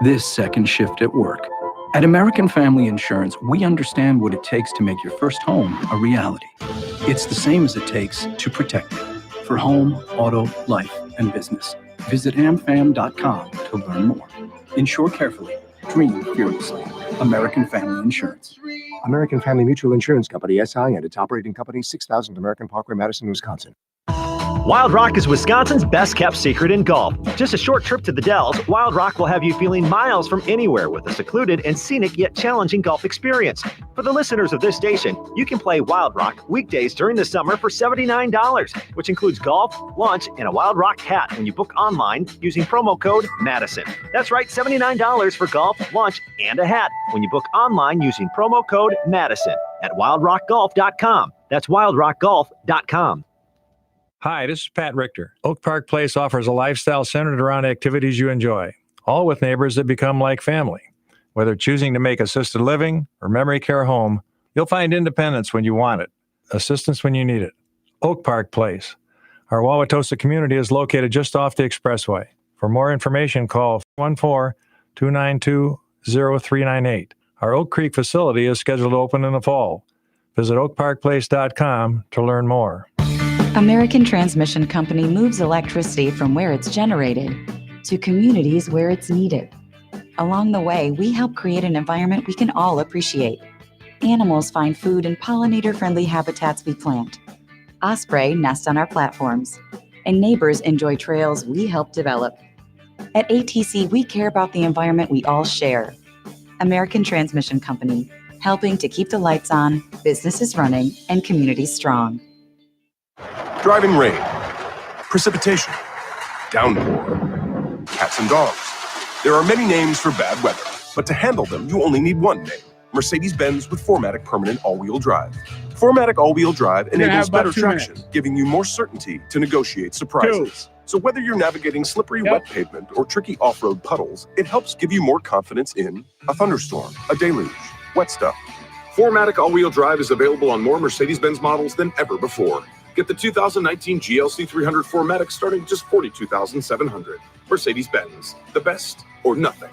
this second shift at work. At American Family Insurance, we understand what it takes to make your first home a reality. It's the same as it takes to protect it for home, auto, life, and business. Visit amfam.com to learn more. Insure carefully. Dream fearlessly. American Family Insurance. American Family Mutual Insurance Company, SI, and its operating company, 6000 American Parkway, Madison, Wisconsin. Wild Rock is Wisconsin's best kept secret in golf. Just a short trip to the Dells, Wild Rock will have you feeling miles from anywhere with a secluded and scenic yet challenging golf experience. For the listeners of this station, you can play Wild Rock weekdays during the summer for $79, which includes golf, lunch, and a Wild Rock hat when you book online using promo code Madison. That's right, $79 for golf, lunch, and a hat when you book online using promo code Madison at wildrockgolf.com. That's wildrockgolf.com. Hi, this is Pat Richter. Oak Park Place offers a lifestyle centered around activities you enjoy, all with neighbors that become like family. Whether choosing to make assisted living or memory care home, you'll find independence when you want it, assistance when you need it. Oak Park Place. Our Wauwatosa community is located just off the expressway. For more information, call 414-292-0398. Our Oak Creek facility is scheduled to open in the fall. Visit oakparkplace.com to learn more. American Transmission Company moves electricity from where it's generated to communities where it's needed. Along the way, we help create an environment we can all appreciate. Animals find food in pollinator-friendly habitats we plant. Osprey nest on our platforms, and neighbors enjoy trails we help develop. At ATC, we care about the environment we all share. American Transmission Company, helping to keep the lights on, businesses running, and communities strong. Driving rain, precipitation, downpour, cats and dogs. There are many names for bad weather, but to handle them, you only need one name. Mercedes-Benz with 4MATIC permanent all-wheel drive. 4MATIC all-wheel drive enables better traction, giving you more certainty to negotiate surprises. So whether you're navigating slippery wet pavement or tricky off-road puddles, it helps give you more confidence in a thunderstorm, a deluge, wet stuff. 4MATIC all-wheel drive is available on more Mercedes-Benz models than ever before. Get the 2019 GLC 300 4MATIC starting at just $42,700. Mercedes-Benz, the best or nothing.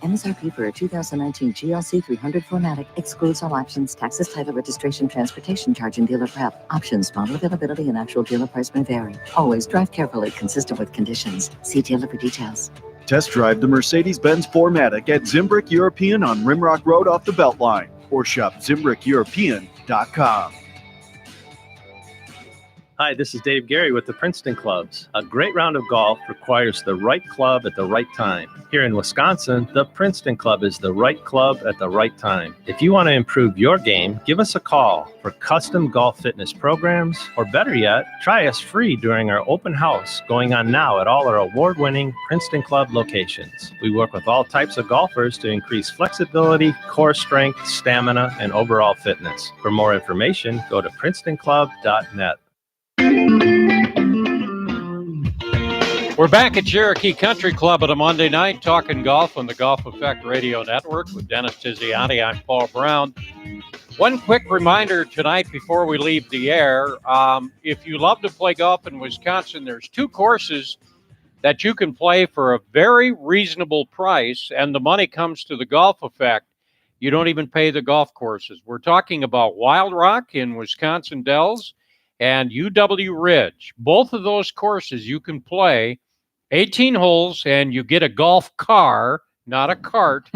MSRP for a 2019 GLC 300 4MATIC excludes all options, taxes, title, registration, transportation charge, and dealer prep. Options, model availability, and actual dealer price may vary. Always drive carefully, consistent with conditions. See dealer for details. Test drive the Mercedes-Benz 4MATIC at Zimbrick European on Rimrock Road off the Beltline, or shop ZimbrickEuropean.com. Hi, this is Dave Gary with the Princeton Clubs. A great round of golf requires the right club at the right time. Here in Wisconsin, the Princeton Club is the right club at the right time. If you want to improve your game, give us a call for custom golf fitness programs, or better yet, try us free during our open house going on now at all our award-winning Princeton Club locations. We work with all types of golfers to increase flexibility, core strength, stamina, and overall fitness. For more information, go to princetonclub.net. We're back at Cherokee Country Club on a Monday night talking golf on the Golf Effect Radio Network with Dennis Tiziani. I'm Paul Brown. One quick reminder tonight before we leave the air. If you love to play golf in Wisconsin, there's two courses that you can play for a very reasonable price, and the money comes to the Golf Effect. You don't even pay the golf courses. We're talking about Wild Rock in Wisconsin Dells and UW Ridge. Both of those courses you can play 18 holes, and you get a golf car, not a cart,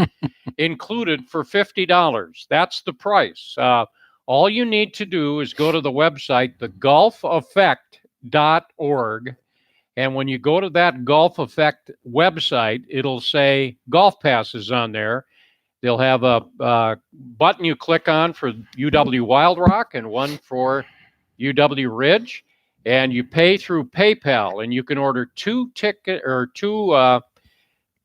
included for $50. That's the price. All you need to do is go to the website, thegolfeffect.org, and when you go to that Golf Effect website, it'll say golf passes on there. They'll have a button you click on for UW Wild Rock and one for UW Ridge, and you pay through PayPal, and you can order two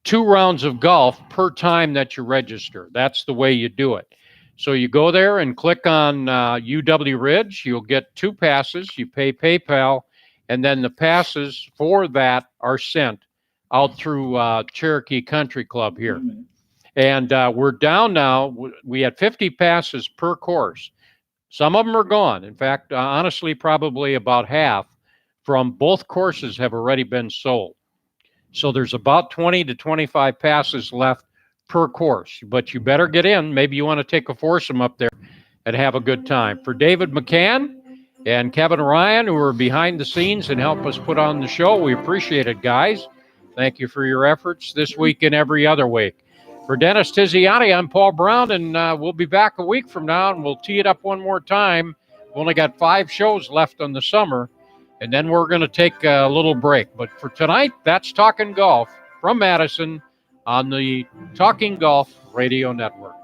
2 rounds of golf per time that you register. That's the way you do it. So you go there and click on UW Ridge. You'll get 2 passes. You pay PayPal, and then the passes for that are sent out through Cherokee Country Club here. And we're down now. We had 50 passes per course. Some of them are gone. In fact, honestly, probably about half from both courses have already been sold. So there's about 20 to 25 passes left per course, but you better get in. Maybe you want to take a foursome up there and have a good time. For David McCann and Kevin Ryan, who are behind the scenes and help us put on the show, we appreciate it, guys. Thank you for your efforts this week and every other week. For Dennis Tiziani, I'm Paul Brown, and we'll be back a week from now, and we'll tee it up one more time. We've only got 5 shows left on the summer, and then we're going to take a little break. But for tonight, that's Talking Golf from Madison on the Talking Golf Radio Network.